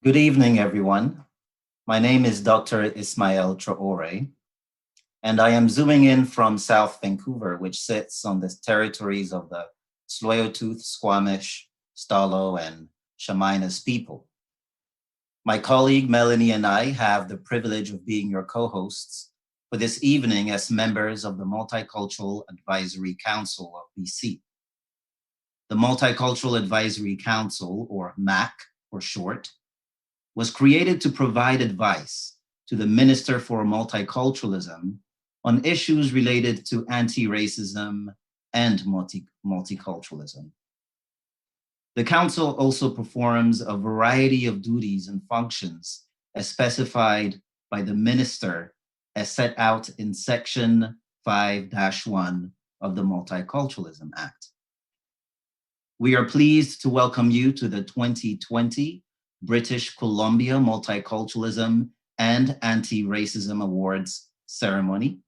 Good evening, everyone. My name is Dr. Ismael Traore, and I am zooming in from South Vancouver, which sits on the territories of the Tsleil-Waututh, Squamish, Stalo, and Chamainus people. My colleague Melanie and I have the privilege of being your co-hosts for this evening as members of the Multicultural Advisory Council of BC. The Multicultural Advisory Council, or MAC for short, was created to provide advice to the Minister for Multiculturalism on issues related to anti-racism and multiculturalism. The Council also performs a variety of duties and functions as specified by the Minister as set out in Section 5-1 of the Multiculturalism Act. We are pleased to welcome you to the 2020 British Columbia Multiculturalism and Anti-Racism Awards ceremony.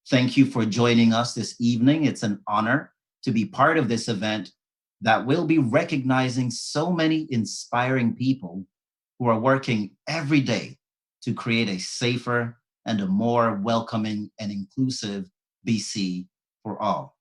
Thank you for joining us this evening. It's an honor to be part of this event that will be recognizing so many inspiring people who are working every day to create a safer and a more welcoming and inclusive BC for all.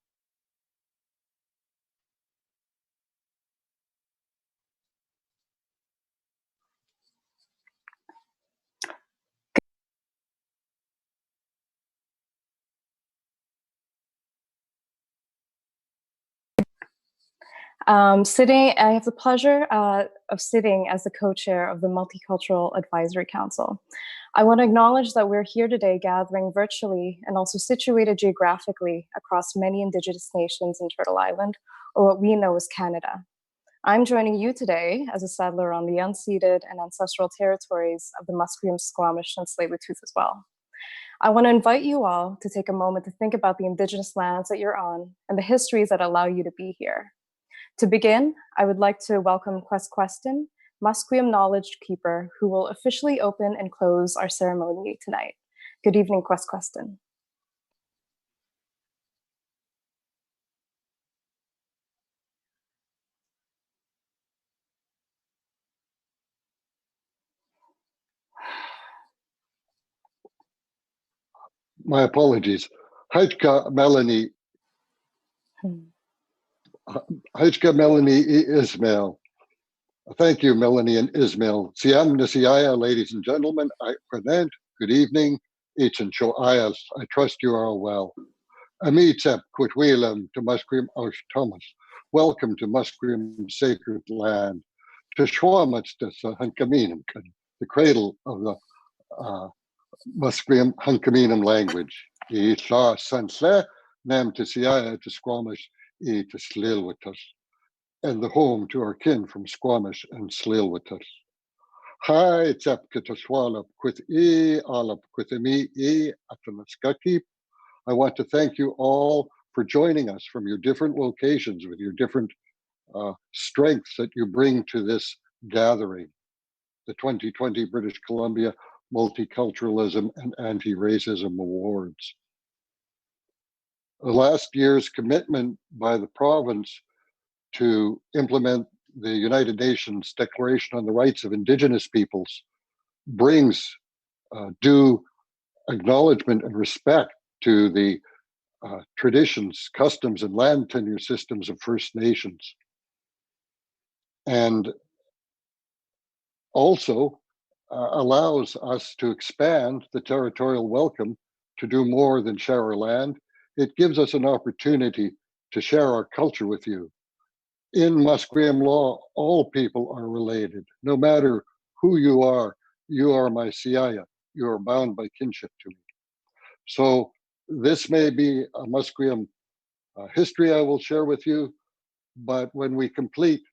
I have the pleasure of sitting as the co-chair of the Multicultural Advisory Council. I want to acknowledge that we're here today gathering virtually and also situated geographically across many Indigenous nations in Turtle Island, or what we know as Canada. I'm joining you today as a settler on the unceded and ancestral territories of the Musqueam, Squamish, and Tsleil-Waututh as well. I want to invite you all to take a moment to think about the Indigenous lands that you're on and the histories that allow you to be here. To begin, I would like to welcome Questin, Musqueam Knowledge Keeper, who will officially open and close our ceremony tonight. Good evening, Questin. My apologies. Hajka Melanie. Hajka Melanie Ismail. Thank you, Melanie and Ismail. Siam Nasiaya, ladies and gentlemen, I present. Good evening. Ichin Shoayas. I trust you are all well. Amitsep Kwitwilam to Musqueam Osh Thomas. Welcome to Musqueam sacred land. To Shwamats to Hankaminam, the cradle of the Musqueam Hankaminam language. I saw Sansle, Nam to Siaya to Squamish, I to Tsleil-Waututh, and the home to our kin from Squamish and Tsleil-Waututh. Hi, Tsepka to Swalop, Quith E, Alop, Quithimi E, Atanaskaki. I want to thank you all for joining us from your different locations with your different strengths that you bring to this gathering, the 2020 British Columbia Multiculturalism and Anti-Racism Awards. Last year's commitment by the province to implement the United Nations Declaration on the Rights of Indigenous Peoples brings due acknowledgement and respect to the traditions, customs, and land tenure systems of First Nations. And also allows us to expand the territorial welcome to do more than share our land. It gives us an opportunity to share our culture with you. In Musqueam law, all people are related. No matter who you are my siaya. You are bound by kinship to me. So this may be a Musqueam history I will share with you, but when we complete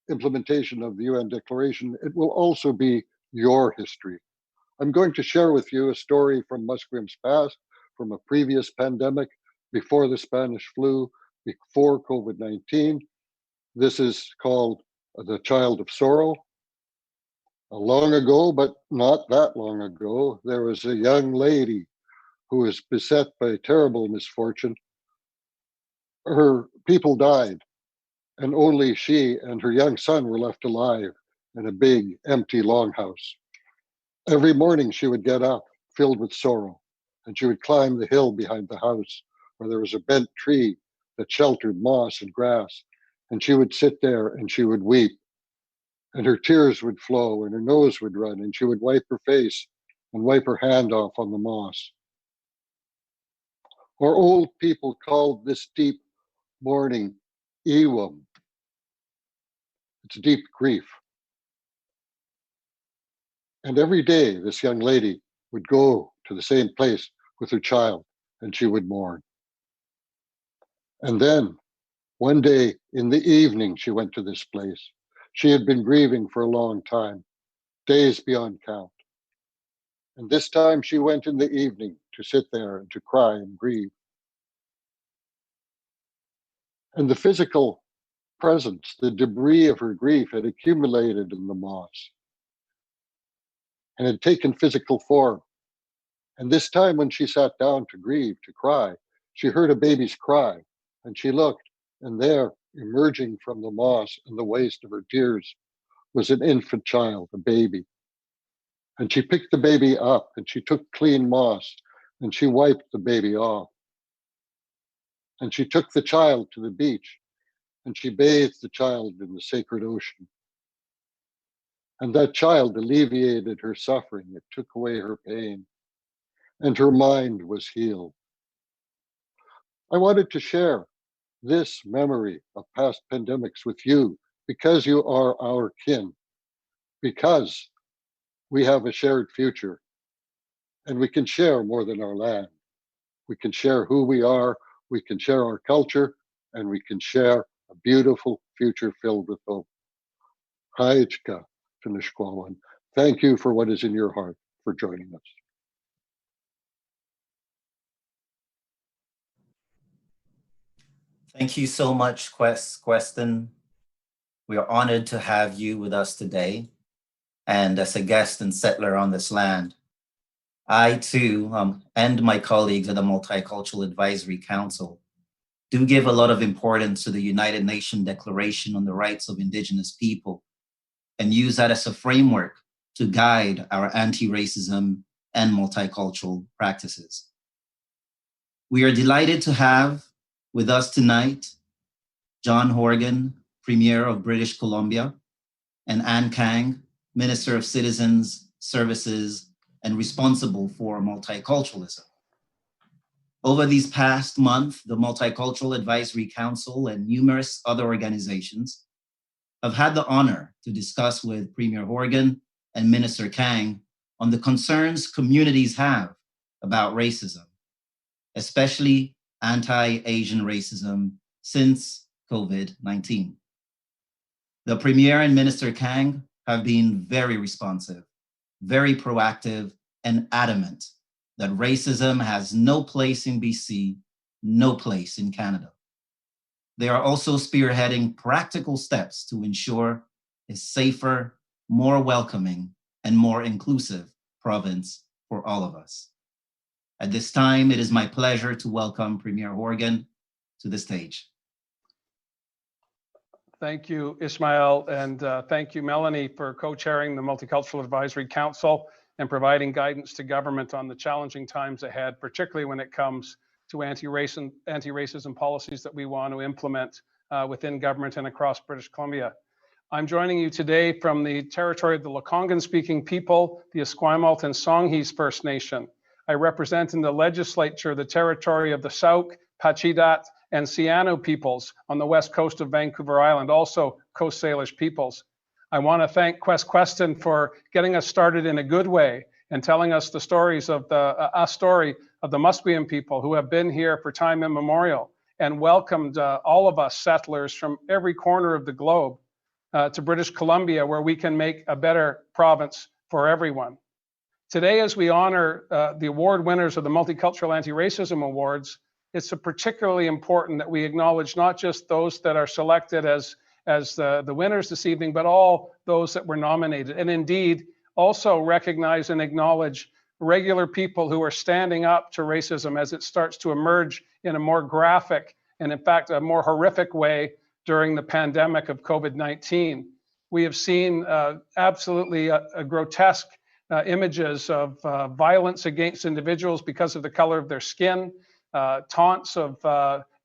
implementation of the UN Declaration, it will also be your history. I'm going to share with you a story from Musqueam's past, from a previous pandemic, before the Spanish flu, before COVID-19. This is called The Child of Sorrow. Long ago, but not that long ago, there was a young lady who was beset by terrible misfortune. Her people died, and only she and her young son were left alive. in a big, empty longhouse. Every morning she would get up, filled with sorrow, and she would climb the hill behind the house, where there was a bent tree that sheltered moss and grass, and she would sit there and she would weep, and her tears would flow and her nose would run, and she would wipe her face and wipe her hand off on the moss. Our old people called this deep mourning Ewam. It's deep grief. And every day this young lady would go to the same place with her child and she would mourn. And then one day in the evening, she went to this place. She had been grieving for a long time, days beyond count. And this time she went in the evening to sit there and to cry and grieve. And the physical presence, the debris of her grief had accumulated in the moss and had taken physical form. And this time when she sat down to grieve, to cry, she heard a baby's cry, and she looked, and there, emerging from the moss and the waste of her tears, was an infant child, a baby. And she picked the baby up, and she took clean moss, and she wiped the baby off. And she took the child to the beach, and she bathed the child in the sacred ocean. And that child alleviated her suffering. It took away her pain, and her mind was healed. I wanted to share this memory of past pandemics with you because you are our kin, because we have a shared future, and we can share more than our land. We can share who we are, we can share our culture, and we can share a beautiful future filled with hope. Haichka to Nishkwawan. Thank you for what is in your heart for joining us. Thank you so much, Queston. We are honored to have you with us today and as a guest and settler on this land. I too, and my colleagues at the Multicultural Advisory Council do give a lot of importance to the United Nations Declaration on the Rights of Indigenous People and use that as a framework to guide our anti-racism and multicultural practices. We are delighted to have with us tonight John Horgan, Premier of British Columbia, and Kang, Minister of Citizens, Services, and responsible for multiculturalism. Over these past month, the Multicultural Advisory Council and numerous other organizations have had the honor to discuss with Premier Horgan and Minister Kang on the concerns communities have about racism, especially anti-Asian racism since COVID-19. The Premier and Minister Kang have been very responsive, very proactive, and adamant that racism has no place in BC, no place in Canada. They are also spearheading practical steps to ensure a safer, more welcoming, and more inclusive province for all of us. At this time, it is my pleasure to welcome Premier Horgan to the stage. Thank you, Ismail, and thank you, Melanie, for co-chairing the Multicultural Advisory Council and providing guidance to government on the challenging times ahead, particularly when it comes to anti-racism policies that we want to implement within government and across British Columbia. I'm joining you today from the territory of the Lekwungen-speaking people, the Esquimalt and Songhees First Nation. I represent in the legislature the territory of the Sauk, Pacheedaht, and Siano peoples on the west coast of Vancouver Island, also Coast Salish peoples. I want to thank Queston for getting us started in a good way and telling us the stories of the story of the Musqueam people who have been here for time immemorial and welcomed all of us settlers from every corner of the globe to British Columbia, where we can make a better province for everyone. Today, as we honor the award winners of the Multicultural Anti-Racism Awards, it's particularly important that we acknowledge not just those that are selected as the winners this evening, but all those that were nominated. And indeed, also recognize and acknowledge regular people who are standing up to racism as it starts to emerge in a more graphic and in fact, a more horrific way during the pandemic of COVID-19. We have seen absolutely grotesque images of violence against individuals because of the color of their skin, taunts of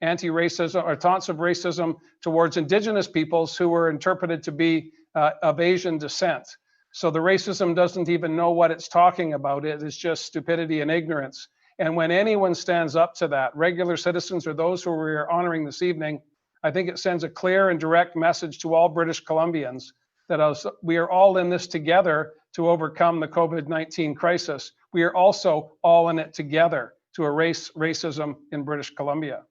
anti-racism or taunts of racism towards Indigenous peoples who were interpreted to be of Asian descent. So the racism doesn't even know what it's talking about. It is just stupidity and ignorance. And when anyone stands up to that, regular citizens or those who we are honoring this evening, I think it sends a clear and direct message to all British Columbians that we are all in this together to overcome the COVID-19 crisis. We are also all in it together to erase racism in British Columbia.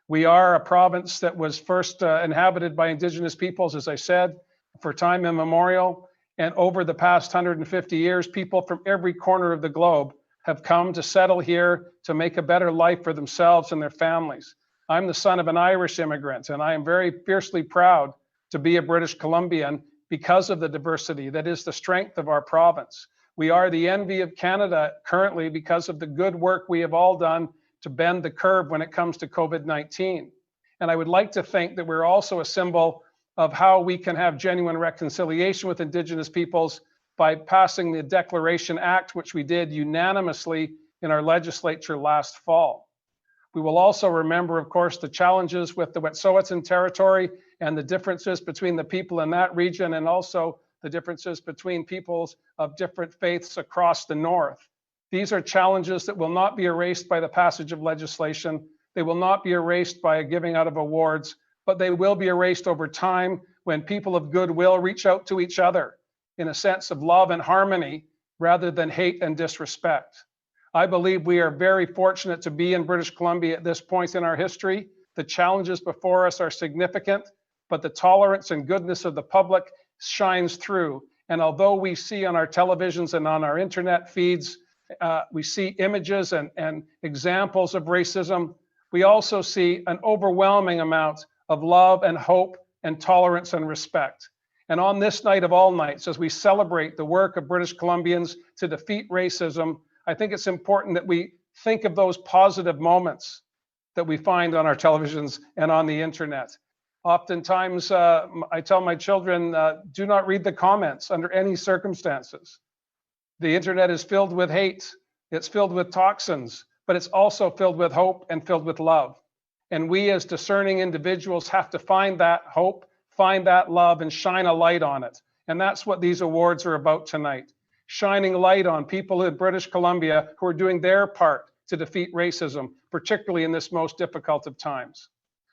We are a province that was first inhabited by Indigenous peoples, as I said, for time immemorial. And over the past 150 years, people from every corner of the globe have come to settle here to make a better life for themselves and their families. I'm the son of an Irish immigrant, and I am very fiercely proud to be a British Columbian because of the diversity that is the strength of our province. We are the envy of Canada currently because of the good work we have all done to bend the curve when it comes to COVID-19. And I would like to think that we're also a symbol of how we can have genuine reconciliation with Indigenous peoples by passing the Declaration Act, which we did unanimously in our legislature last fall. We will also remember, of course, the challenges with the Wet'suwet'en territory and the differences between the people in that region, and also the differences between peoples of different faiths across the north. These are challenges that will not be erased by the passage of legislation. They will not be erased by a giving out of awards, but they will be erased over time when people of goodwill reach out to each other in a sense of love and harmony rather than hate and disrespect. I believe we are very fortunate to be in British Columbia at this point in our history. The challenges before us are significant, but the tolerance and goodness of the public shines through. And although we see on our televisions and on our internet feeds, we see images and examples of racism, we also see an overwhelming amount of love and hope and tolerance and respect. And on this night of all nights, as we celebrate the work of British Columbians to defeat racism, I think it's important that we think of those positive moments that we find on our televisions and on the internet. Oftentimes, I tell my children, do not read the comments under any circumstances. The internet is filled with hate, it's filled with toxins, but it's also filled with hope and filled with love. And we as discerning individuals have to find that hope, find that love, and shine a light on it. And that's what these awards are about tonight. Shining light on people in British Columbia who are doing their part to defeat racism, particularly in this most difficult of times.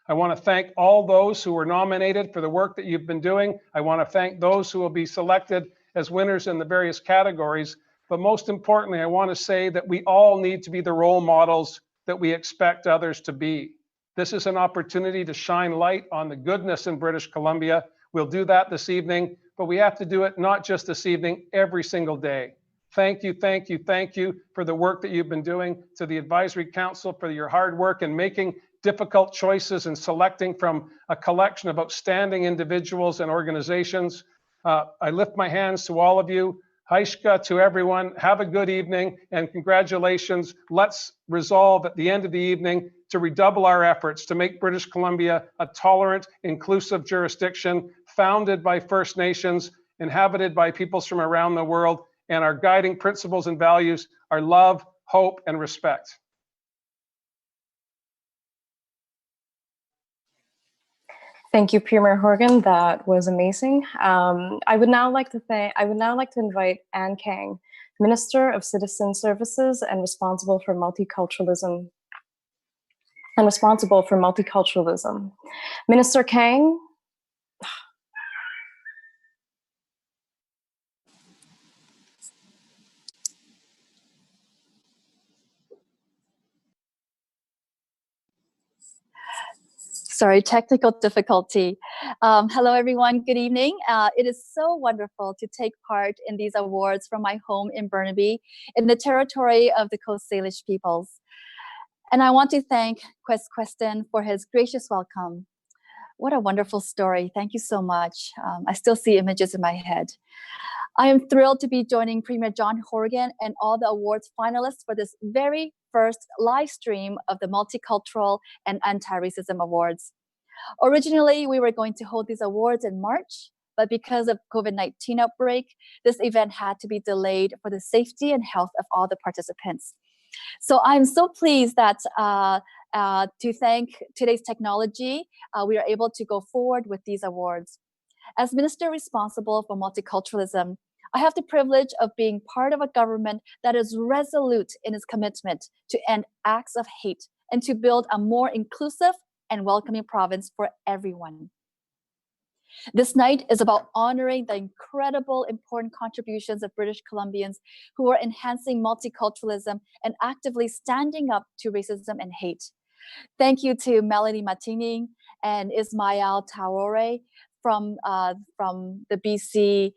I want to thank all those who were nominated for the work that you've been doing. I want to thank those who will be selected as winners in the various categories. But most importantly, I want to say that we all need to be the role models that we expect others to be. This is an opportunity to shine light on the goodness in British Columbia. We'll do that this evening, but we have to do it not just this evening, every single day. Thank you, thank you, thank you for the work that you've been doing, to the Advisory Council for your hard work in making difficult choices and selecting from a collection of outstanding individuals and organizations. I lift my hands to all of you. Haishka to everyone. Have a good evening and congratulations. Let's resolve at the end of the evening to redouble our efforts to make British Columbia a tolerant, inclusive jurisdiction founded by First Nations, inhabited by peoples from around the world, and our guiding principles and values are love, hope, and respect. Thank you, Premier Horgan. That was amazing. I would now like to invite Anne Kang, Minister of Citizen Services and responsible for multiculturalism. Minister Kang. Sorry, technical difficulty. Hello, everyone. Good evening. It is so wonderful to take part in these awards from my home in Burnaby, in the territory of the Coast Salish peoples. And I want to thank Quest Queston for his gracious welcome. What a wonderful story. Thank you so much. I still see images in my head. I am thrilled to be joining Premier John Horgan and all the awards finalists for this very first live stream of the Multicultural and Anti-Racism Awards. Originally, we were going to hold these awards in March, but because of COVID-19 outbreak, this event had to be delayed for the safety and health of all the participants. So I'm so pleased that to thank today's technology, we are able to go forward with these awards. As Minister responsible for multiculturalism, I have the privilege of being part of a government that is resolute in its commitment to end acts of hate and to build a more inclusive and welcoming province for everyone. This night is about honoring the incredible important contributions of British Columbians who are enhancing multiculturalism and actively standing up to racism and hate. Thank you to Melanie Matining and Ismail Traore from the BC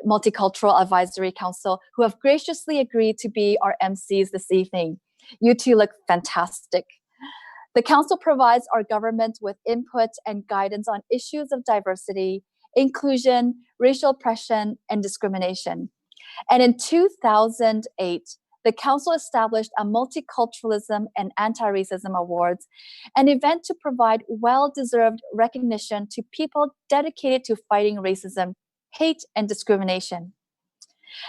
Multicultural Advisory Council, who have graciously agreed to be our MCs this evening. You two look fantastic. The Council provides our government with input and guidance on issues of diversity, inclusion, racial oppression, and discrimination. And in 2008, the Council established a Multiculturalism and Anti-Racism Awards, an event to provide well-deserved recognition to people dedicated to fighting racism, hate, and discrimination.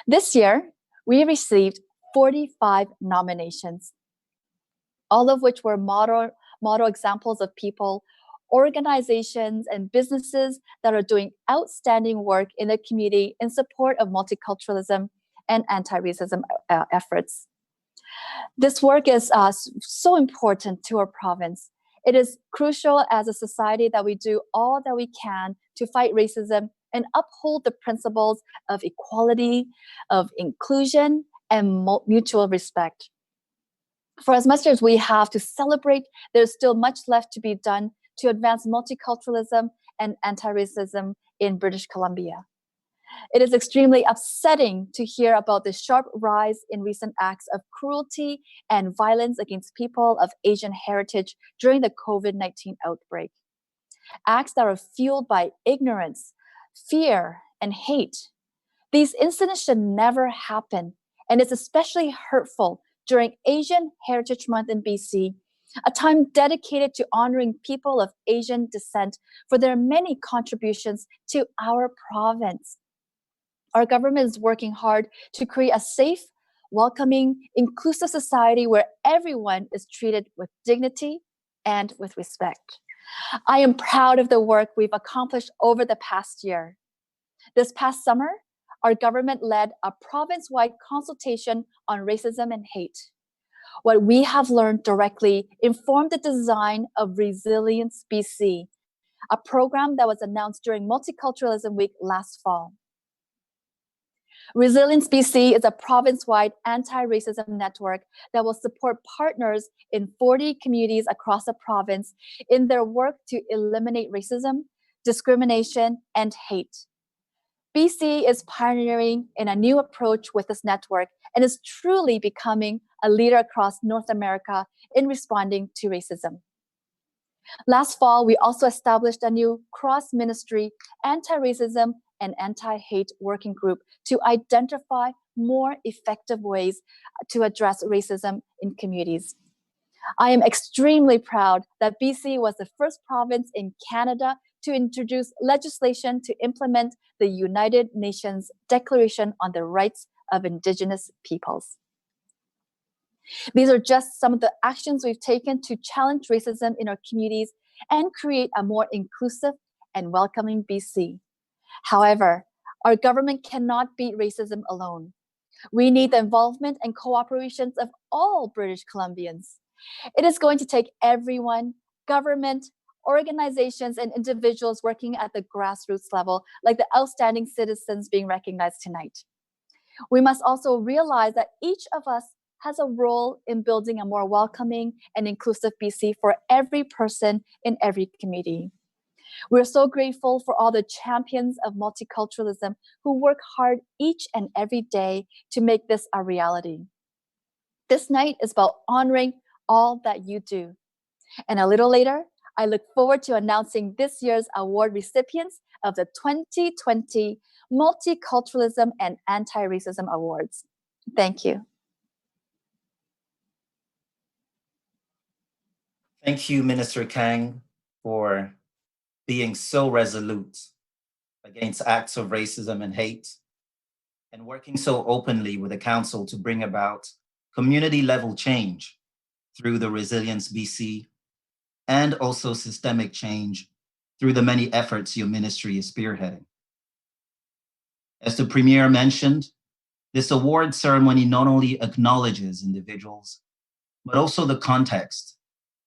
This year, we received 45 nominations, all of which were model examples of people, organizations, and businesses that are doing outstanding work in the community in support of multiculturalism and anti-racism efforts. This work is so important to our province. It is crucial as a society that we do all that we can to fight racism and uphold the principles of equality, of inclusion, and mutual respect. For as much as we have to celebrate, there's still much left to be done to advance multiculturalism and anti-racism in British Columbia. It is extremely upsetting to hear about the sharp rise in recent acts of cruelty and violence against people of Asian heritage during the COVID-19 outbreak. Acts that are fueled by ignorance, fear, and hate. These incidents should never happen, and it's especially hurtful during Asian Heritage Month in BC, a time dedicated to honoring people of Asian descent for their many contributions to our province. Our government is working hard to create a safe, welcoming, inclusive society where everyone is treated with dignity and with respect. I am proud of the work we've accomplished over the past year. This past summer, our government led a province-wide consultation on racism and hate. What we have learned directly informed the design of Resilience BC, a program that was announced during Multiculturalism Week last fall. Resilience BC is a province-wide anti-racism network that will support partners in 40 communities across the province in their work to eliminate racism, discrimination, and hate. BC is pioneering in a new approach with this network and is truly becoming a leader across North America in responding to racism. Last fall, we also established a new cross-ministry anti-racism and anti-hate working group to identify more effective ways to address racism in communities. I am extremely proud that BC was the first province in Canada to introduce legislation to implement the United Nations Declaration on the Rights of Indigenous Peoples. These are just some of the actions we've taken to challenge racism in our communities and create a more inclusive and welcoming BC. However, our government cannot beat racism alone. We need the involvement and cooperation of all British Columbians. It is going to take everyone, government, organizations, and individuals working at the grassroots level, like the outstanding citizens being recognized tonight. We must also realize that each of us has a role in building a more welcoming and inclusive BC for every person in every community. We're so grateful for all the champions of multiculturalism who work hard each and every day to make this a reality. This night is about honoring all that you do. And a little later, I look forward to announcing this year's award recipients of the 2020 Multiculturalism and Anti-Racism Awards. Thank you. Thank you, Minister Kang, for being so resolute against acts of racism and hate, and working so openly with the Council to bring about community-level change through the Resilience BC, and also systemic change through the many efforts your ministry is spearheading. As the Premier mentioned, this award ceremony not only acknowledges individuals, but also the context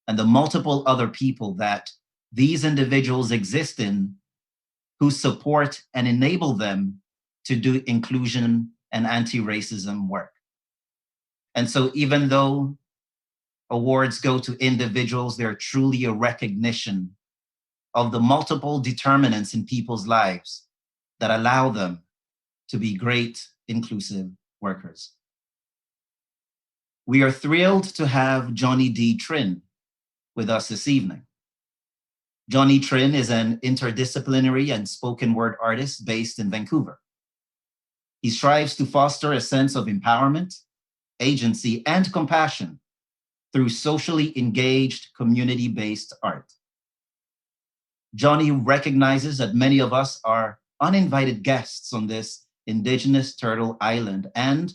and the multiple other people that these individuals exist in, who support and enable them to do inclusion and anti-racism work. And so even though awards go to individuals, they're truly a recognition of the multiple determinants in people's lives that allow them to be great inclusive workers. We are thrilled to have Johnny D. Trin with us this evening. Johnny Trin is an interdisciplinary and spoken word artist based in Vancouver. He strives to foster a sense of empowerment, agency, and compassion through socially engaged, community-based art. Johnny recognizes that many of us are uninvited guests on this Indigenous turtle island and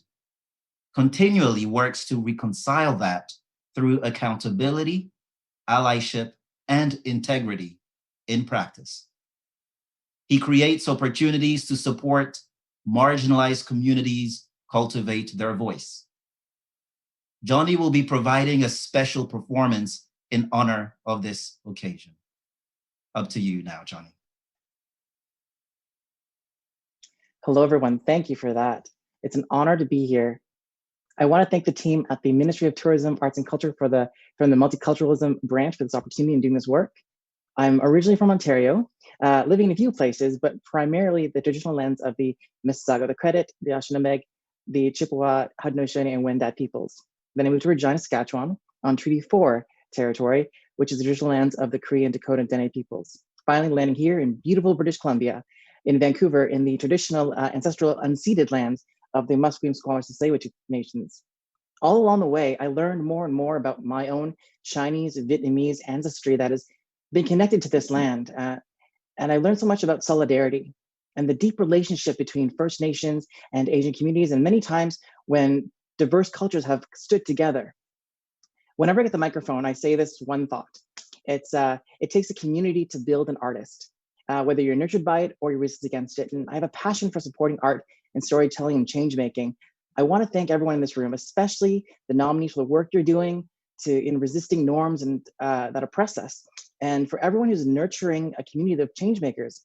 continually works to reconcile that through accountability, allyship, and integrity in practice. He creates opportunities to support marginalized communities cultivate their voice. Johnny will be providing a special performance in honor of this occasion. Up to you now, Johnny. Hello, everyone. Thank you for that. It's an honor to be here. I want to thank the team at the Ministry of Tourism, Arts and Culture from the Multiculturalism branch for this opportunity in doing this work. I'm originally from Ontario, living in a few places, but primarily the traditional lands of the Mississauga, the Credit, the Anishinaabe, the Chippewa, Haudenosaunee, and Wendat peoples. Then I moved to Regina, Saskatchewan on Treaty 4 territory, which is the traditional lands of the Cree and Dakota and Dene peoples. Finally landing here in beautiful British Columbia, in Vancouver, in the traditional ancestral unceded lands of the Musqueam, Squamish, and Tsleil-Waututh nations. All along the way, I learned more and more about my own Chinese, Vietnamese ancestry that has been connected to this land. And I learned so much about solidarity and the deep relationship between First Nations and Asian communities, and many times when diverse cultures have stood together. Whenever I get the microphone, I say this one thought. It takes a community to build an artist, whether you're nurtured by it or you resist against it. And I have a passion for supporting art and storytelling and change making. I want to thank everyone in this room, especially the nominees for the work you're doing in resisting norms and that oppress us. And for everyone who's nurturing a community of change makers.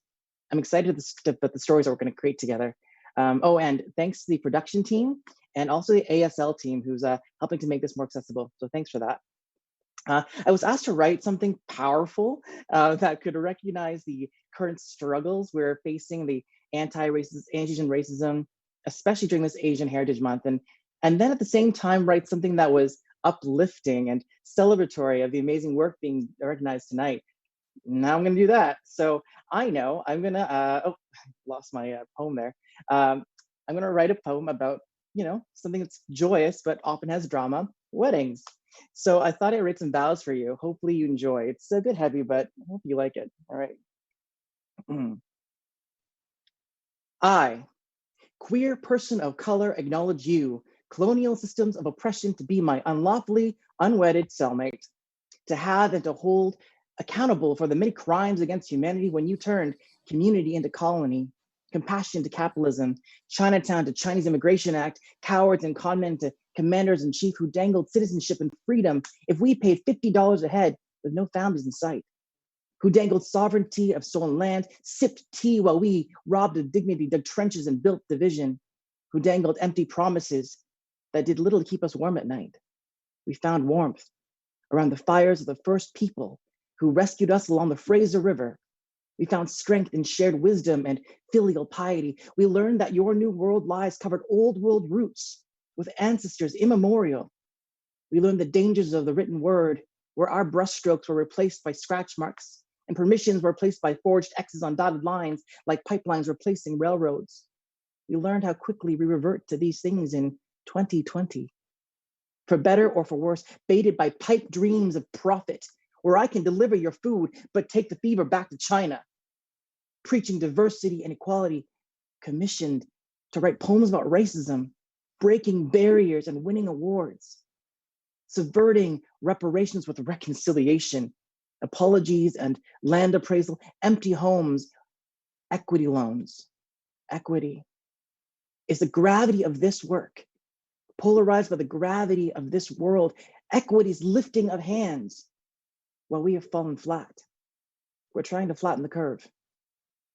I'm excited about the stories that we're going to create together. Oh, and thanks to the production team and also the ASL team who's helping to make this more accessible. So thanks for that. I was asked to write something powerful that could recognize the current struggles we're facing, the anti-Asian racism, especially during this Asian Heritage Month, and then at the same time write something that was uplifting and celebratory of the amazing work being recognized tonight. Now I'm going to do that. So I know I'm going to, oh, lost my poem there. I'm going to write a poem about, something that's joyous, but often has drama, weddings. So I thought I'd write some vows for you. Hopefully you enjoy. It's a bit heavy, but I hope you like it. All right. I, queer person of color, acknowledge you, colonial systems of oppression, to be my unlawfully unwedded cellmate, to have and to hold accountable for the many crimes against humanity when you turned community into colony, compassion to capitalism, Chinatown to Chinese Immigration Act, cowards and conmen to commanders in chief who dangled citizenship and freedom if we paid $50 a head with no families in sight, who dangled sovereignty of stolen land, sipped tea while we robbed of dignity, dug trenches and built division, who dangled empty promises that did little to keep us warm at night. We found warmth around the fires of the first people who rescued us along the Fraser River. We found strength in shared wisdom and filial piety. We learned that your new world lies covered old world roots with ancestors immemorial. We learned the dangers of the written word, where our brushstrokes were replaced by scratch marks and permissions were replaced by forged X's on dotted lines, like pipelines replacing railroads. We learned how quickly we revert to these things in 2020. For better or for worse, baited by pipe dreams of profit, where I can deliver your food, but take the fever back to China. preaching diversity and equality, commissioned to write poems about racism, breaking barriers and winning awards, subverting reparations with reconciliation, apologies and land appraisal, empty homes, equity loans. Equity is the gravity of this work, polarized by the gravity of this world. Equity's lifting of hands while we have fallen flat. We're trying to flatten the curve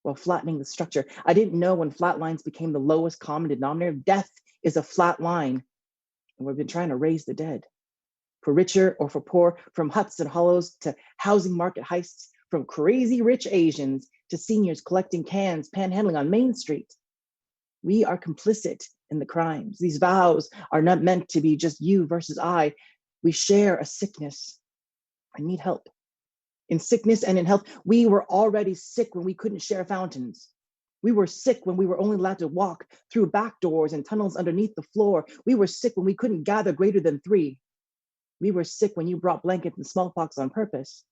while flattening the structure. I didn't know when flat lines became the lowest common denominator. Death is a flat line, and we've been trying to raise the dead. For richer or for poor, from huts and hollows to housing market heists, from crazy rich Asians to seniors collecting cans, panhandling on Main Street. We are complicit in the crimes. These vows are not meant to be just you versus I. We share a sickness. I need help. In sickness and in health, we were already sick when we couldn't share fountains. We were sick when we were only allowed to walk through back doors and tunnels underneath the floor. We were sick when we couldn't gather greater than 3. We were sick when you brought blankets and smallpox on purpose.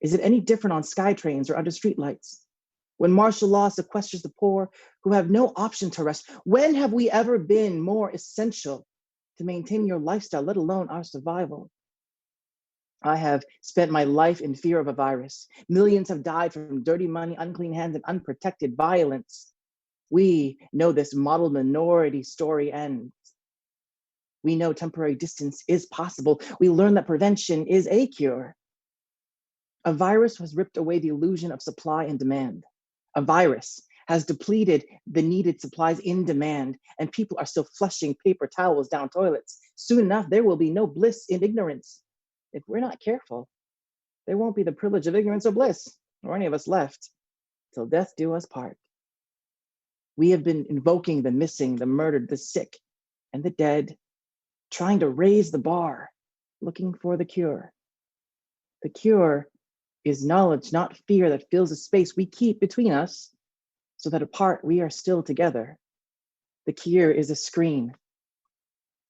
Is it any different on sky trains or under streetlights? When martial law sequesters the poor who have no option to rest? When have we ever been more essential to maintain your lifestyle, let alone our survival? I have spent my life in fear of a virus. Millions have died from dirty money, unclean hands, and unprotected violence. We know this model minority story ends. We know temporary distance is possible. We learn that prevention is a cure. A virus has ripped away the illusion of supply and demand. A virus has depleted the needed supplies in demand, and people are still flushing paper towels down toilets. Soon enough, there will be no bliss in ignorance. If we're not careful, there won't be the privilege of ignorance or bliss, or any of us left, till death do us part. We have been invoking the missing, the murdered, the sick, and the dead, trying to raise the bar, looking for the cure. The cure is knowledge, not fear, that fills the space we keep between us, so that apart we are still together. The cure is a screen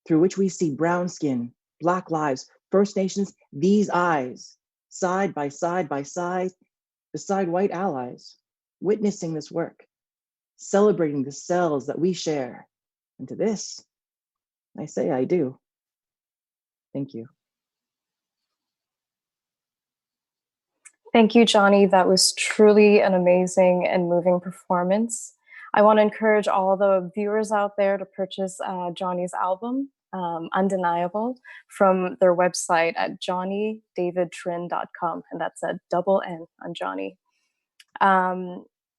through which we see brown skin, Black lives, First Nations, these eyes, side by side beside white allies, witnessing this work, celebrating the cells that we share. And to this, I say I do. Thank you. Thank you, Johnny. That was truly an amazing and moving performance. I want to encourage all the viewers out there to purchase Johnny's album, Undeniable, from their website at johnnydavidtrin.com, and that's a double N on Johnny.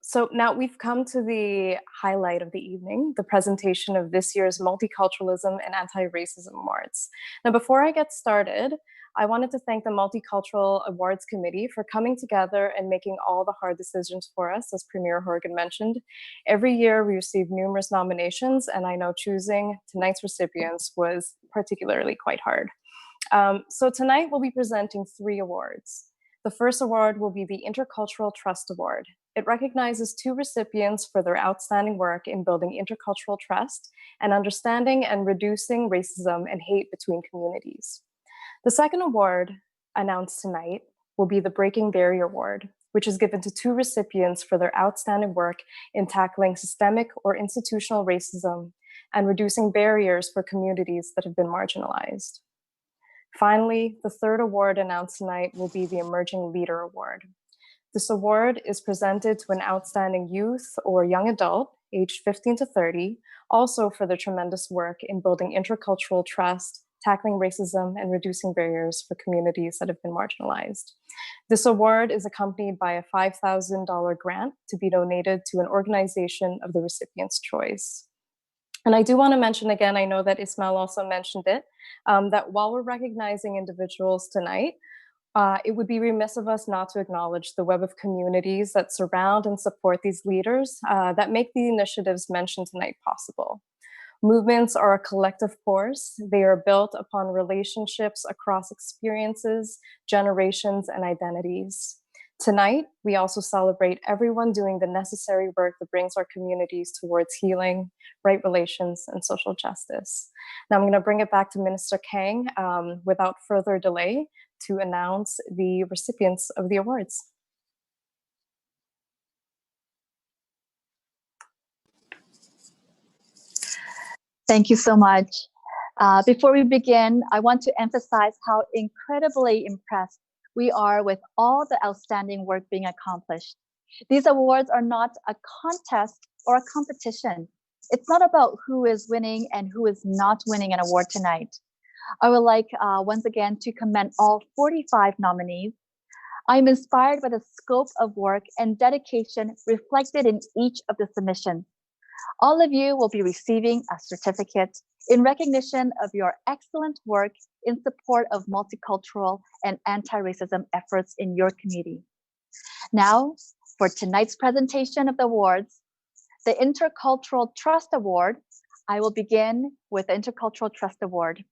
So now we've come to the highlight of the evening, the presentation of this year's Multiculturalism and Anti-Racism Awards. Now, before I get started, I wanted to thank the Multicultural Awards Committee for coming together and making all the hard decisions for us, as Premier Horgan mentioned. Every year we receive numerous nominations, and I know choosing tonight's recipients was particularly quite hard. So tonight we'll be presenting 3 awards. The first award will be the Intercultural Trust Award. It recognizes 2 recipients for their outstanding work in building intercultural trust and understanding and reducing racism and hate between communities. The second award announced tonight will be the Breaking Barrier Award, which is given to 2 recipients for their outstanding work in tackling systemic or institutional racism and reducing barriers for communities that have been marginalized. Finally, the third award announced tonight will be the Emerging Leader Award. This award is presented to an outstanding youth or young adult, aged 15 to 30, also for their tremendous work in building intercultural trust, tackling racism, and reducing barriers for communities that have been marginalized. This award is accompanied by a $5,000 grant to be donated to an organization of the recipient's choice. And I do want to mention again, I know that Ismail also mentioned it, that while we're recognizing individuals tonight, it would be remiss of us not to acknowledge the web of communities that surround and support these leaders that make the initiatives mentioned tonight possible. Movements are a collective force. They are built upon relationships across experiences, generations, and identities. Tonight, we also celebrate everyone doing the necessary work that brings our communities towards healing, right relations, and social justice. Now I'm going to bring it back to Minister Kang without further delay to announce the recipients of the awards. Thank you so much. Before we begin, I want to emphasize how incredibly impressed we are with all the outstanding work being accomplished. These awards are not a contest or a competition. It's not about who is winning and who is not winning an award tonight. I would like once again to commend all 45 nominees. I'm inspired by the scope of work and dedication reflected in each of the submissions. All of you will be receiving a certificate in recognition of your excellent work in support of multicultural and anti-racism efforts in your community. Now, for tonight's presentation of the awards, the Intercultural Trust Award, I will begin with the Intercultural Trust Award.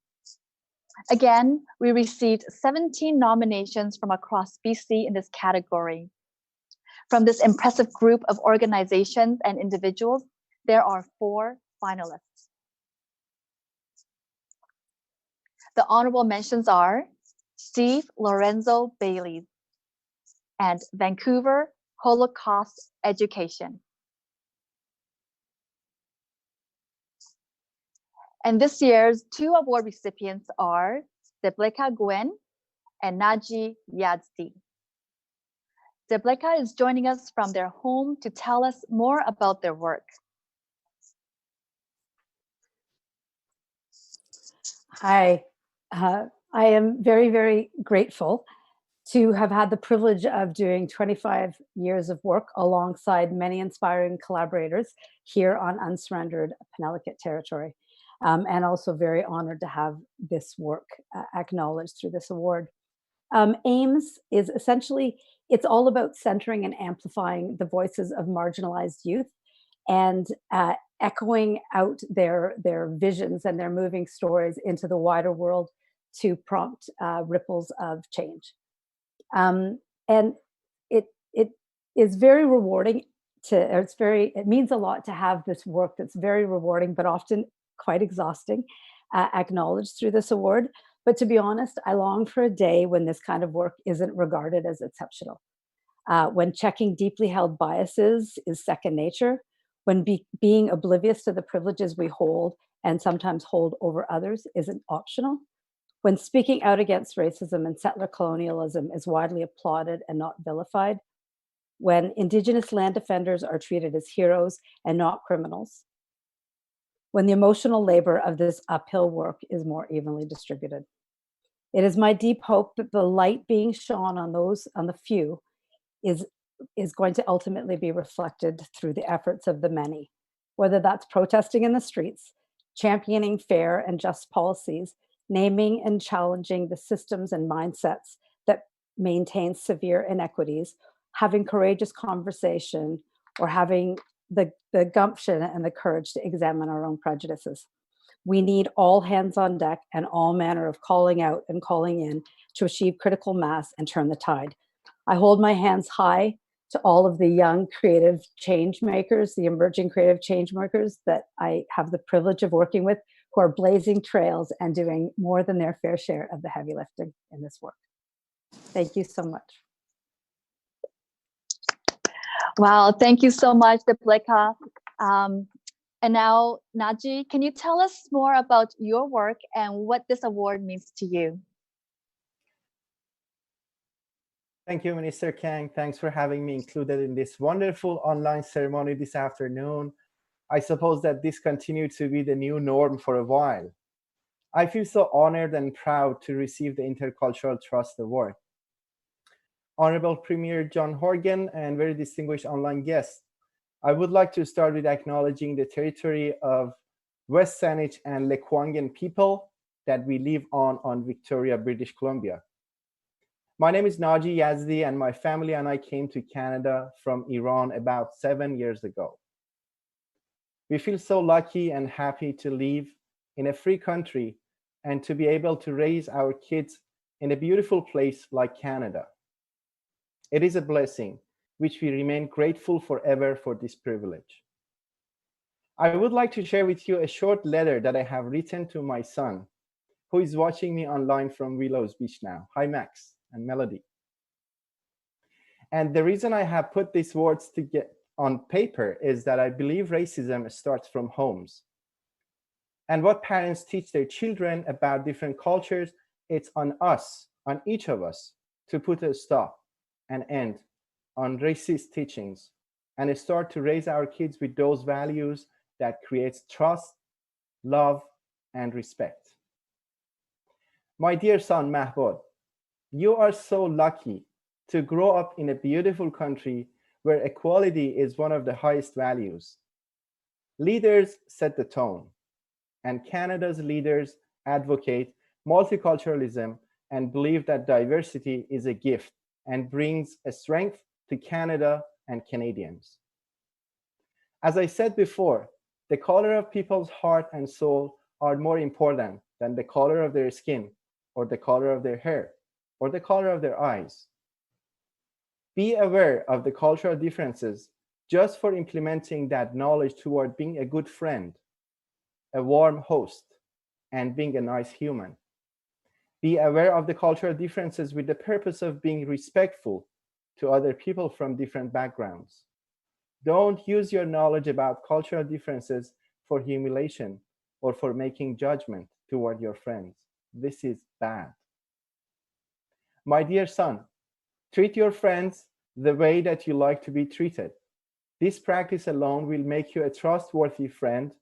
Again, we received 17 nominations from across BC in this category. From this impressive group of organizations and individuals, there are 4 finalists. The honorable mentions are Steve Lorenzo Bailey and Vancouver Holocaust Education. And this year's 2 award recipients are Debleka Gwen and Naji Yazdi. Debleka is joining us from their home to tell us more about their work. Hi, I am very, very grateful to have had the privilege of doing 25 years of work alongside many inspiring collaborators here on unsurrendered Penelakut territory. And also very honored to have this work acknowledged through this award. AIMS is essentially, it's all about centering and amplifying the voices of marginalized youth and echoing out their visions and their moving stories into the wider world to prompt ripples of change. And it is very rewarding it means a lot to have this work that's very rewarding, but often quite exhausting, acknowledged through this award. But to be honest, I long for a day when this kind of work isn't regarded as exceptional. When checking deeply held biases is second nature, when being oblivious to the privileges we hold and sometimes hold over others isn't optional, when speaking out against racism and settler colonialism is widely applauded and not vilified, when Indigenous land defenders are treated as heroes and not criminals, when the emotional labor of this uphill work is more evenly distributed. It is my deep hope that the light being shone on the few is going to ultimately be reflected through the efforts of the many, whether that's protesting in the streets, championing fair and just policies, naming and challenging the systems and mindsets that maintain severe inequities, having courageous conversation, or having the gumption and the courage to examine our own prejudices. We need all hands on deck and all manner of calling out and calling in to achieve critical mass and turn the tide. I hold my hands high to all of the young creative change makers, the emerging creative change makers that I have the privilege of working with, who are blazing trails and doing more than their fair share of the heavy lifting in this work. Thank you so much. Wow, thank you so much, Debleka. And now, Naji, can you tell us more about your work and what this award means to you? Thank you, Minister Kang. Thanks for having me included in this wonderful online ceremony this afternoon. I suppose that this continued to be the new norm for a while. I feel so honored and proud to receive the Intercultural Trust Award. Honorable Premier Horgan and very distinguished online guests, I would like to start with acknowledging the territory of West Saanich and Lekwungen people that we live on Victoria, British Columbia. My name is Naji Yazdi, and my family and I came to Canada from Iran about 7 years ago. We feel so lucky and happy to live in a free country and to be able to raise our kids in a beautiful place like Canada. It is a blessing, which we remain grateful forever for this privilege. I would like to share with you a short letter that I have written to my son, who is watching me online from Willows Beach now. Hi, Max and Melody. And the reason I have put these words to get on paper is that I believe racism starts from homes. And what parents teach their children about different cultures, it's on us, on each of us, to put a stop, an end on racist teachings, and start to raise our kids with those values that creates trust, love, and respect. My dear son Mahbod, you are so lucky to grow up in a beautiful country where equality is one of the highest values. Leaders set the tone, and Canada's leaders advocate multiculturalism and believe that diversity is a gift and brings a strength to Canada and Canadians. As I said before, the color of people's heart and soul are more important than the color of their skin, or the color of their hair, or the color of their eyes. Be aware of the cultural differences just for implementing that knowledge toward being a good friend, a warm host, and being a nice human. Be aware of the cultural differences with the purpose of being respectful to other people from different backgrounds. Don't use your knowledge about cultural differences for humiliation or for making judgment toward your friends. This is bad. My dear son, treat your friends the way that you like to be treated. This practice alone will make you a trustworthy friend,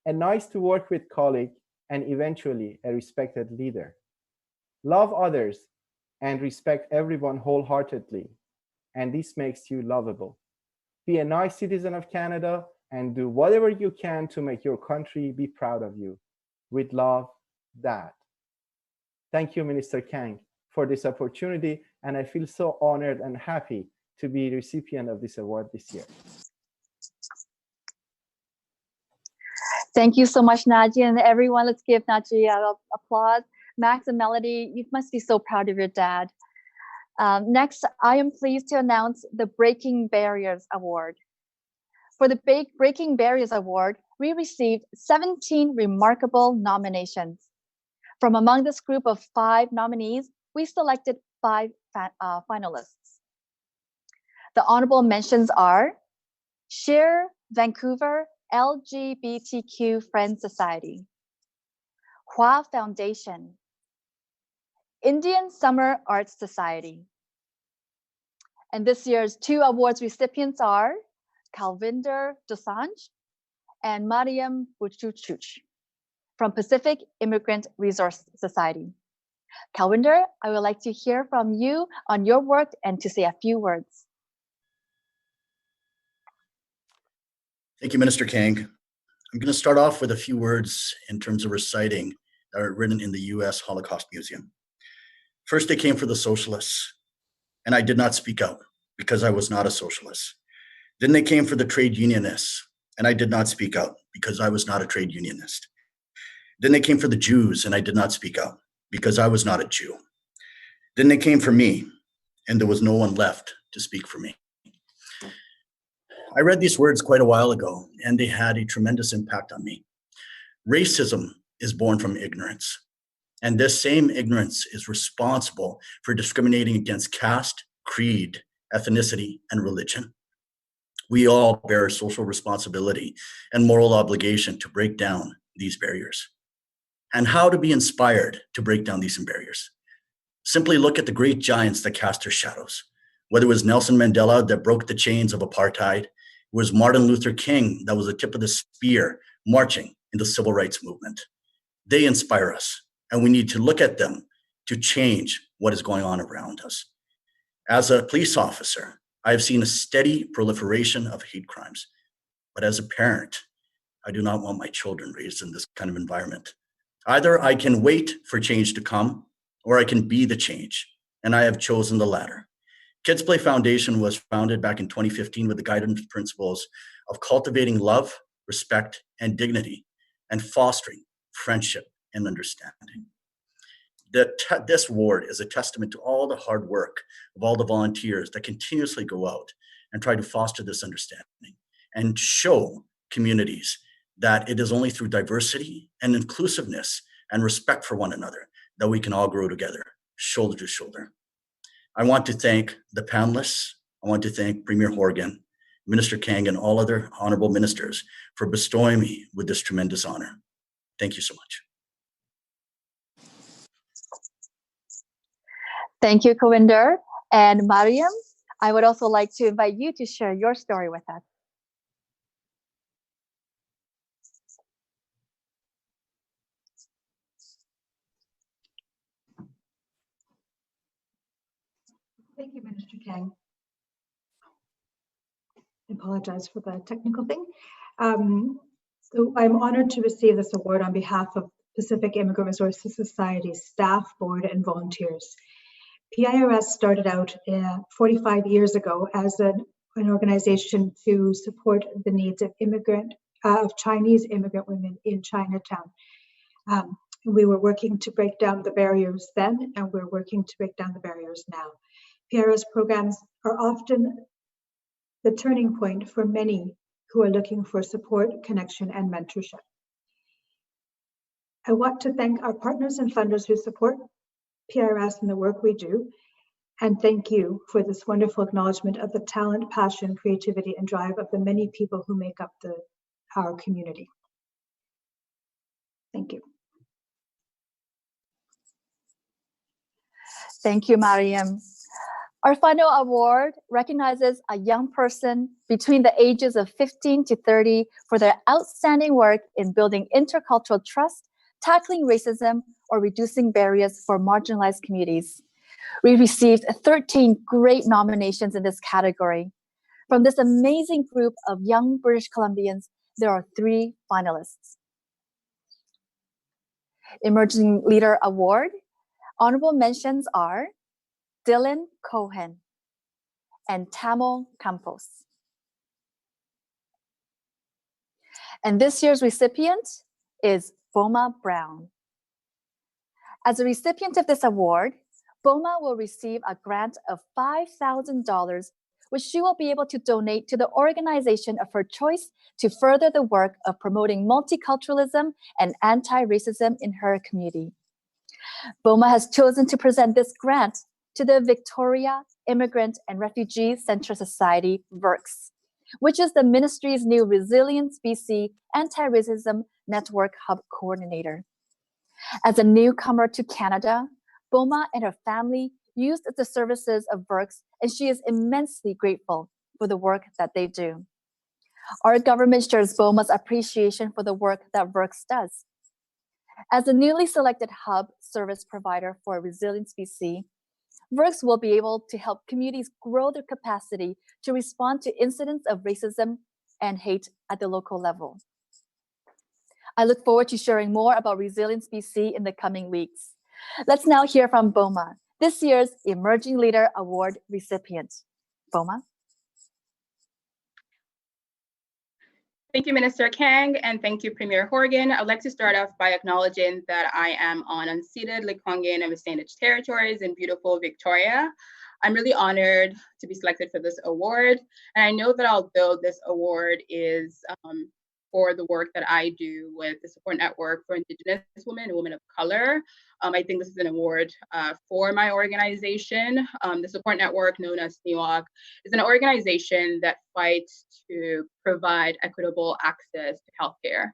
a nice to work with colleague, and eventually a respected leader. Love others and respect everyone wholeheartedly, and this makes you lovable. Be a nice citizen of Canada and do whatever you can to make your country be proud of you. With love, Dad. Thank you, Minister Kang, for this opportunity, and I feel so honored and happy to be the recipient of this award this year. Thank you so much, Naji, and everyone, let's give Naji an applause. Max and Melody, you must be so proud of your dad. Next, I am pleased to announce the Breaking Barriers Award. For the Breaking Barriers Award, we received 17 remarkable nominations. From among this group of 5 nominees, we selected 5 finalists. The honorable mentions are Share Vancouver LGBTQ Friends Society, Hua Foundation, Indian Summer Arts Society. And this year's 2 awards recipients are Kalvinder Dosanjh and Mariam Buchuchuch from Pacific Immigrant Resource Society. Kalvinder, I would like to hear from you on your work and to say a few words. Thank you, Minister Kang. I'm going to start off with a few words in terms of reciting that are written in the US Holocaust Museum. First, they came for the socialists, and I did not speak out because I was not a socialist. Then they came for the trade unionists, and I did not speak out because I was not a trade unionist. Then they came for the Jews, and I did not speak out because I was not a Jew. Then they came for me, and there was no one left to speak for me. I read these words quite a while ago, and they had a tremendous impact on me. Racism is born from ignorance, and this same ignorance is responsible for discriminating against caste, creed, ethnicity, and religion. We all bear social responsibility and moral obligation to break down these barriers. And how to be inspired to break down these barriers? Simply look at the great giants that cast their shadows. Whether it was Nelson Mandela that broke the chains of apartheid, it was Martin Luther King that was the tip of the spear marching in the civil rights movement. They inspire us, and we need to look at them to change what is going on around us. As a police officer, I have seen a steady proliferation of hate crimes. But as a parent, I do not want my children raised in this kind of environment. Either I can wait for change to come, or I can be the change, and I have chosen the latter. Kids Play Foundation was founded back in 2015 with the guidance principles of cultivating love, respect, and dignity, and fostering friendship and understanding. This award is a testament to all the hard work of all the volunteers that continuously go out and try to foster this understanding and show communities that it is only through diversity and inclusiveness and respect for one another that we can all grow together, shoulder to shoulder. I want to thank the panelists. I want to thank Premier Horgan, Minister Kang, and all other honorable ministers for bestowing me with this tremendous honor. Thank you so much. Thank you, Kawinder. And Mariam, I would also like to invite you to share your story with us. Thank you, Minister Kang. I apologize for the technical thing. So I'm honored to receive this award on behalf of Pacific Immigrant Resources Society staff, board, and volunteers. PIRS started out 45 years ago as an organization to support the needs of Chinese immigrant women in Chinatown. We were working to break down the barriers then, and we're working to break down the barriers now. PIRS programs are often the turning point for many who are looking for support, connection, and mentorship. I want to thank our partners and funders who support PIRS and the work we do, and thank you for this wonderful acknowledgement of the talent, passion, creativity, and drive of the many people who make up our community. Thank you. Thank you, Mariam. Our final award recognizes a young person between the ages of 15 to 30 for their outstanding work in building intercultural trust, tackling racism, or reducing barriers for marginalized communities. We received 13 great nominations in this category. From this amazing group of young British Columbians, there are 3 finalists. Emerging Leader Award. Honorable mentions are Dylan Cohen and Tamil Campos. And this year's recipient is Boma Brown. As a recipient of this award, Boma will receive a grant of $5,000, which she will be able to donate to the organization of her choice to further the work of promoting multiculturalism and anti-racism in her community. Boma has chosen to present this grant to the Victoria Immigrant and Refugee Center Society, VIRCS, which is the ministry's new Resilience BC Anti-Racism Network Hub Coordinator. As a newcomer to Canada, Boma and her family used the services of VIRCS, and she is immensely grateful for the work that they do. Our government shares Boma's appreciation for the work that VIRCS does. As a newly selected hub service provider for Resilience BC, VIRCS will be able to help communities grow their capacity to respond to incidents of racism and hate at the local level. I look forward to sharing more about Resilience BC in the coming weeks. Let's now hear from Boma, this year's Emerging Leader Award recipient. Boma. Thank you, Minister Kang, and thank you, Premier Horgan. I'd like to start off by acknowledging that I am on unceded Lekwungen and Wasanich territories in beautiful Victoria. I'm really honored to be selected for this award, and I know that although this award is for the work that I do with the support network for Indigenous women and women of color, I think this is an award for my organization. The support network, known as SNEWAC, is an organization that fights to provide equitable access to healthcare.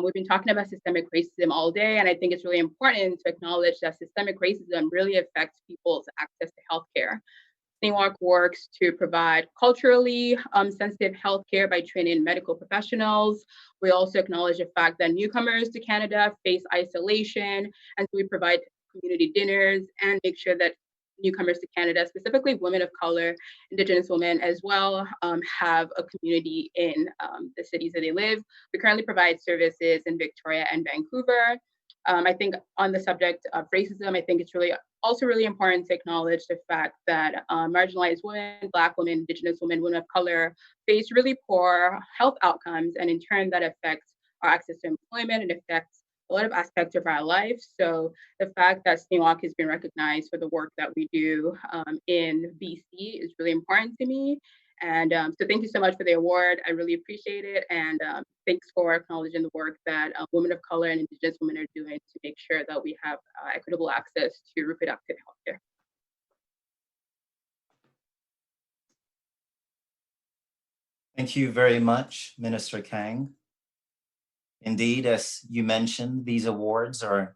We've been talking about systemic racism all day, and I think it's really important to acknowledge that systemic racism really affects people's access to healthcare. SNEWAC works to provide culturally sensitive healthcare by training medical professionals. We also acknowledge the fact that newcomers to Canada face isolation, and so we provide community dinners and make sure that newcomers to Canada, specifically women of color, Indigenous women as well, have a community in the cities that they live. We currently provide services in Victoria and Vancouver. I think on the subject of racism, I think it's also really important to acknowledge the fact that marginalized women, Black women, Indigenous women, women of color face really poor health outcomes, and in turn that affects our access to employment and affects a lot of aspects of our life. So the fact that SNEWAC has been recognized for the work that we do in BC is really important to me. And so thank you so much for the award. I really appreciate it. And thanks for acknowledging the work that women of color and Indigenous women are doing to make sure that we have equitable access to reproductive health care. Thank you very much, Minister Kang. Indeed, as you mentioned, these awards are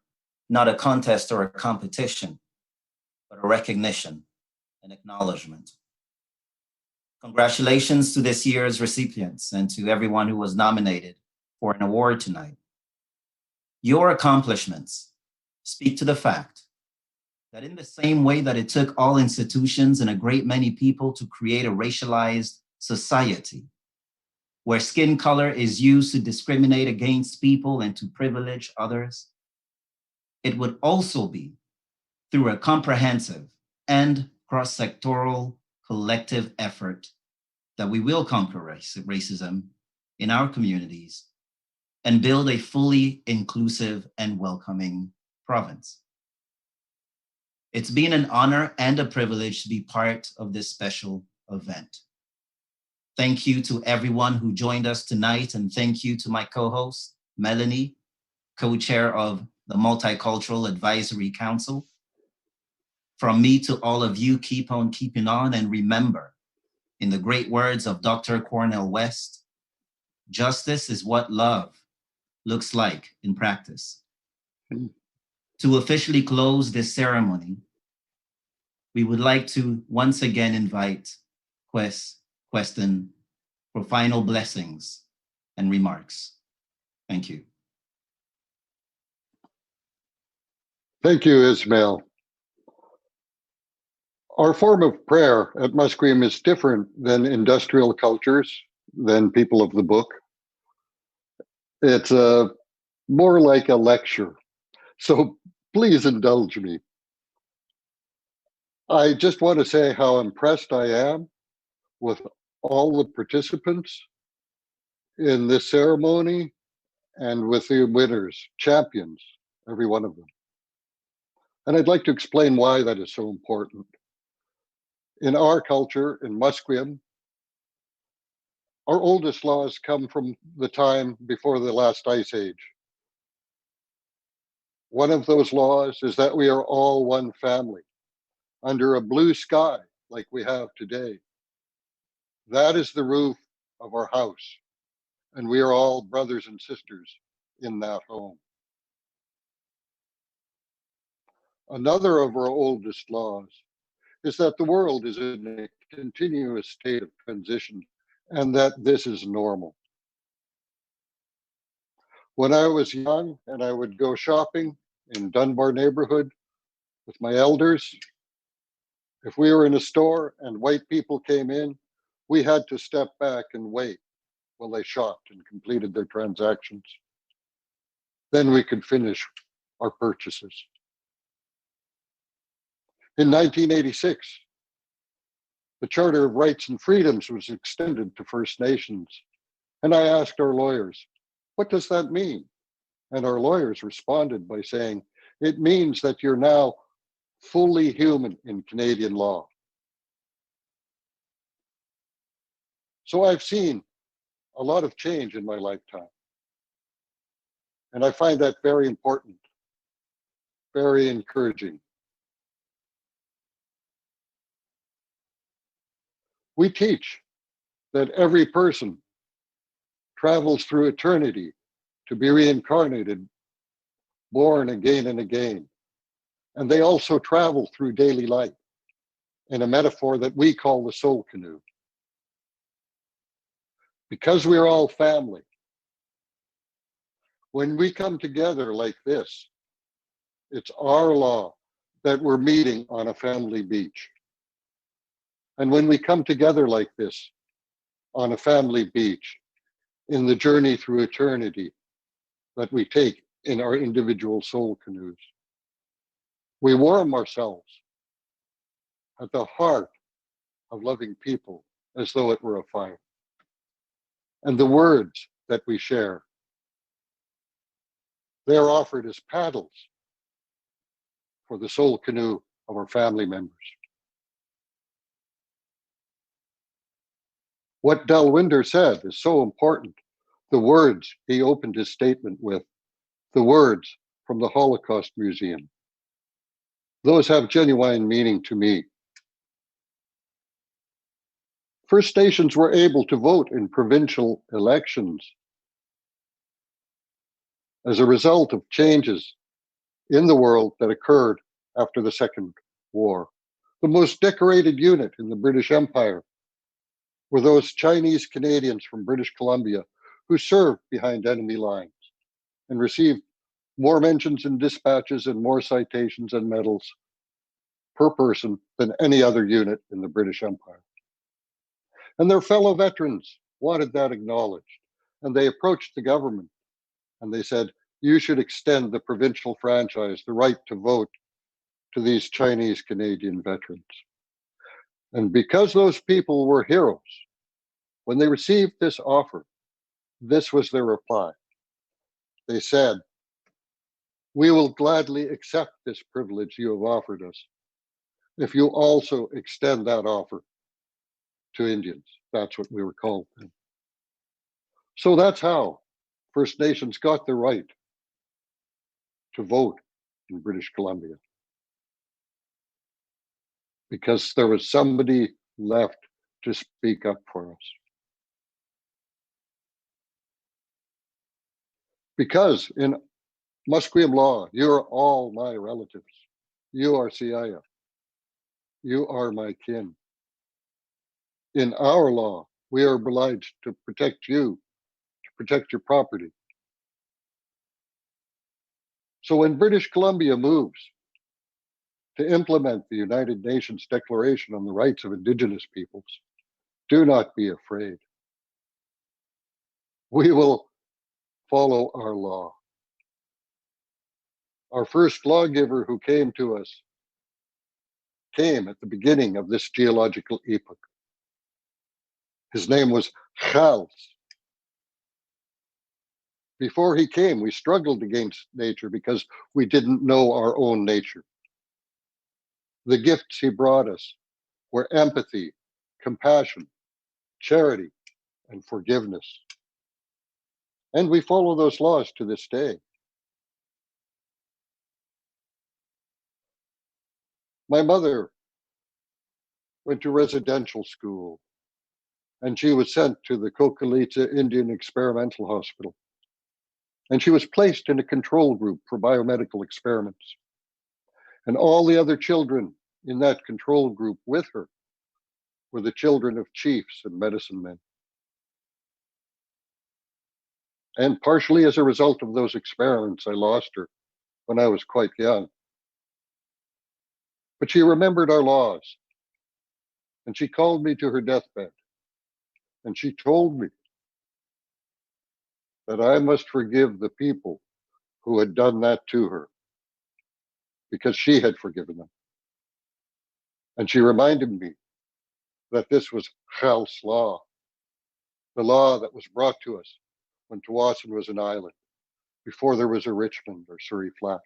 not a contest or a competition, but a recognition, an acknowledgement. Congratulations to this year's recipients and to everyone who was nominated for an award tonight. Your accomplishments speak to the fact that in the same way that it took all institutions and a great many people to create a racialized society, where skin color is used to discriminate against people and to privilege others, it would also be through a comprehensive and cross-sectoral collective effort that we will conquer racism in our communities and build a fully inclusive and welcoming province. It's been an honor and a privilege to be part of this special event. Thank you to everyone who joined us tonight, and thank you to my co-host, Melanie, co-chair of the Multicultural Advisory Council. From me to all of you, keep on keeping on, and remember, in the great words of Dr. Cornel West, justice is what love looks like in practice. To officially close this ceremony, we would like to once again invite Queston for final blessings and remarks. Thank you. Thank you, Ismail. Our form of prayer at Musqueam is different than industrial cultures, than people of the book. It's more like a lecture. So please indulge me. I just want to say how impressed I am with all the participants in this ceremony and with the winners, champions, every one of them. And I'd like to explain why that is so important. In our culture, in Musqueam, our oldest laws come from the time before the last ice age. One of those laws is that we are all one family under a blue sky like we have today. That is the roof of our house, and we are all brothers and sisters in that home. Another of our oldest laws is that the world is in a continuous state of transition and that this is normal. When I was young and I would go shopping in Dunbar neighborhood with my elders, if we were in a store and white people came in, we had to step back and wait while they shopped and completed their transactions. Then we could finish our purchases. In 1986, the Charter of Rights and Freedoms was extended to First Nations. And I asked our lawyers, what does that mean? And our lawyers responded by saying, it means that you're now fully human in Canadian law. So I've seen a lot of change in my lifetime. And I find that very important, very encouraging. We teach that every person travels through eternity to be reincarnated, born again and again. And they also travel through daily life in a metaphor that we call the soul canoe. Because we're all family, when we come together like this, it's our law that we're meeting on a family beach. And when we come together like this on a family beach, in the journey through eternity that we take in our individual soul canoes, we warm ourselves at the heart of loving people as though it were a fire. And the words that we share, they're offered as paddles for the soul canoe of our family members. What Dalwinder said is so important. The words he opened his statement with, the words from the Holocaust Museum. Those have genuine meaning to me. First Nations were able to vote in provincial elections as a result of changes in the world that occurred after the Second War. The most decorated unit in the British Empire were those Chinese Canadians from British Columbia who served behind enemy lines and received more mentions and dispatches and more citations and medals per person than any other unit in the British Empire. And their fellow veterans wanted that acknowledged. And they approached the government and they said, you should extend the provincial franchise, the right to vote, to these Chinese Canadian veterans. And because those people were heroes, when they received this offer, this was their reply. They said, we will gladly accept this privilege you have offered us if you also extend that offer to Indians. That's what we were called then. So that's how First Nations got the right to vote in British Columbia. Because there was somebody left to speak up for us. Because in Musqueam law, you're all my relatives. You are Siaya. You are my kin. In our law, we are obliged to protect you, to protect your property. So when British Columbia moves to implement the United Nations Declaration on the Rights of Indigenous Peoples, do not be afraid. We will follow our law. Our first lawgiver who came to us came at the beginning of this geological epoch. His name was Charles. Before he came, we struggled against nature because we didn't know our own nature. The gifts he brought us were empathy, compassion, charity, and forgiveness. And we follow those laws to this day. My mother went to residential school, and she was sent to the Cocolita Indian Experimental Hospital. And she was placed in a control group for biomedical experiments. And all the other children in that control group with her were the children of chiefs and medicine men. And partially as a result of those experiments, I lost her when I was quite young. But she remembered our laws. And she called me to her deathbed. And she told me that I must forgive the people who had done that to her because she had forgiven them. And she reminded me that this was Chal's law, the law that was brought to us when Tawasin was an island, before there was a Richmond or Surrey Flats.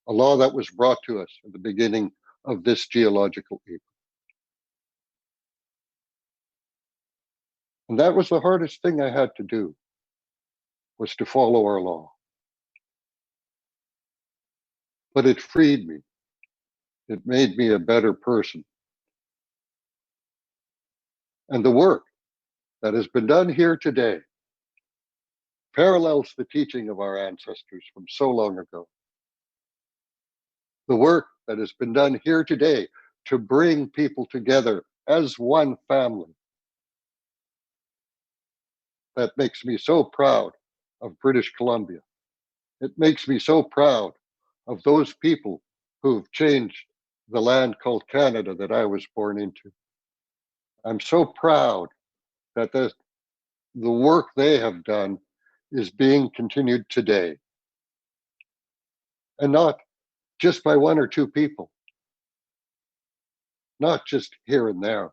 A law that was brought to us at the beginning of this geological epoch. And that was the hardest thing I had to do, was to follow our law. But it freed me. It made me a better person. And the work that has been done here today parallels the teaching of our ancestors from so long ago. The work that has been done here today to bring people together as one family. That makes me so proud of British Columbia. It makes me so proud of those people who've changed the land called Canada that I was born into. I'm so proud that the work they have done is being continued today. And not just by one or two people, not just here and there.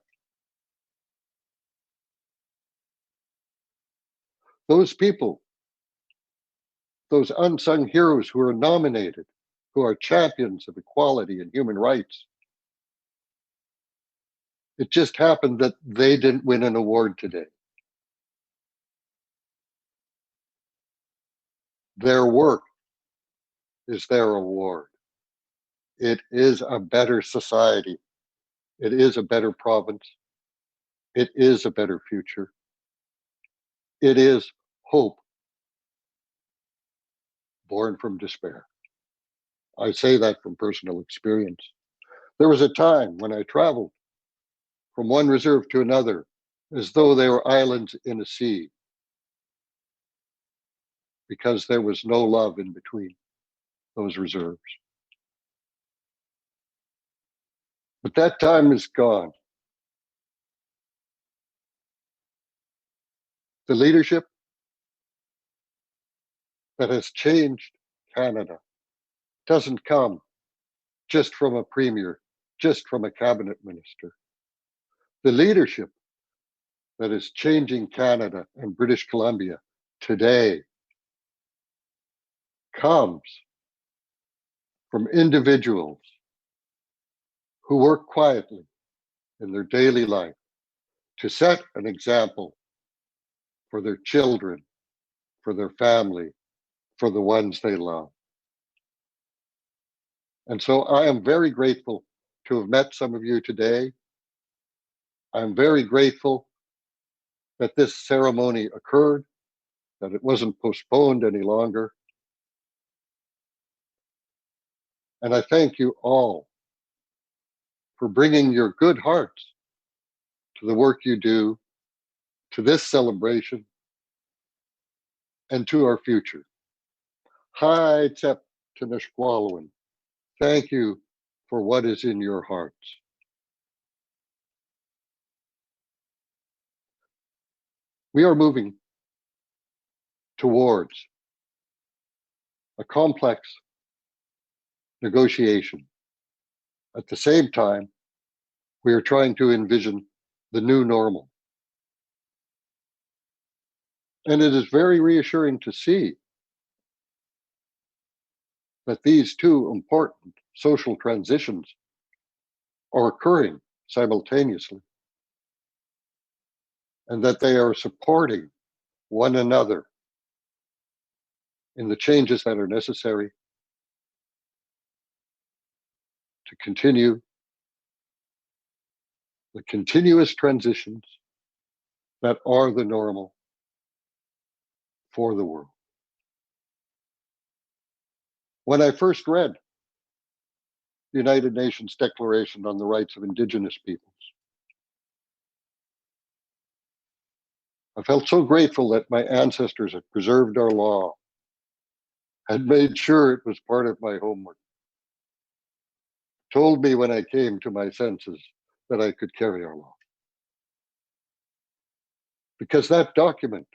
Those people, those unsung heroes who are nominated, who are champions of equality and human rights. It just happened that they didn't win an award today. Their work is their award. It is a better society. It is a better province. It is a better future. It is hope born from despair. I say that from personal experience. There was a time when I traveled from one reserve to another as though they were islands in a sea, because there was no love in between those reserves. But that time is gone. The leadership that has changed Canada doesn't come just from a premier, just from a cabinet minister. The leadership that is changing Canada and British Columbia today comes from individuals who work quietly in their daily life to set an example for their children, for their family, for the ones they love. And so I am very grateful to have met some of you today. I'm very grateful that this ceremony occurred, that it wasn't postponed any longer. And I thank you all for bringing your good hearts to the work you do, to this celebration, and to our future. Hi, Tsep Tinashkwalwin. Thank you for what is in your hearts. We are moving towards a complex negotiation. At the same time, we are trying to envision the new normal. And it is very reassuring to see that these two important social transitions are occurring simultaneously, and that they are supporting one another in the changes that are necessary to continue the continuous transitions that are the normal for the world. When I first read the United Nations Declaration on the Rights of Indigenous Peoples, I felt so grateful that my ancestors had preserved our law, had made sure it was part of my homework, told me when I came to my senses that I could carry our law. Because that document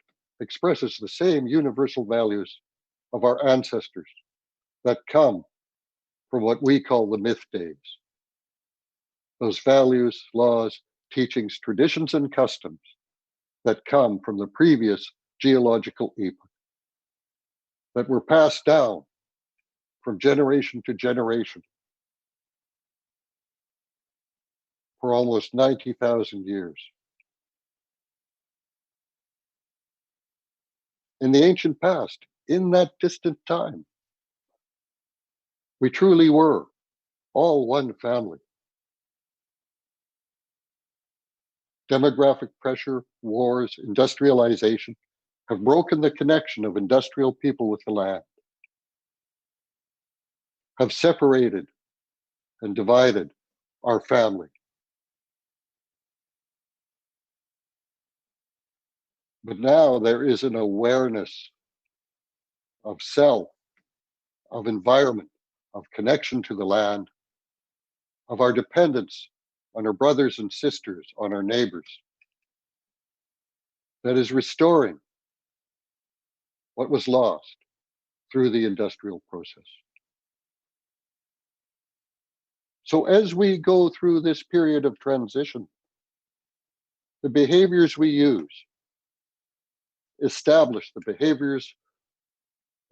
expresses the same universal values of our ancestors that come from what we call the myth days. Those values, laws, teachings, traditions, and customs that come from the previous geological epoch, that were passed down from generation to generation for almost 90,000 years. In the ancient past, in that distant time, we truly were all one family. Demographic pressure, wars, industrialization have broken the connection of industrial people with the land, have separated and divided our family. But now there is an awareness of self, of environment, of connection to the land, of our dependence on our brothers and sisters, on our neighbors, that is restoring what was lost through the industrial process. So as we go through this period of transition, the behaviors we use establish the behaviors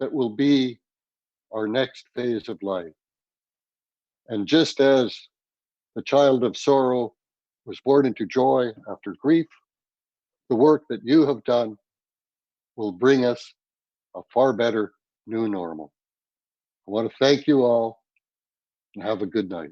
that will be our next phase of life. And just as the child of sorrow was born into joy after grief, the work that you have done will bring us a far better new normal. I want to thank you all and have a good night.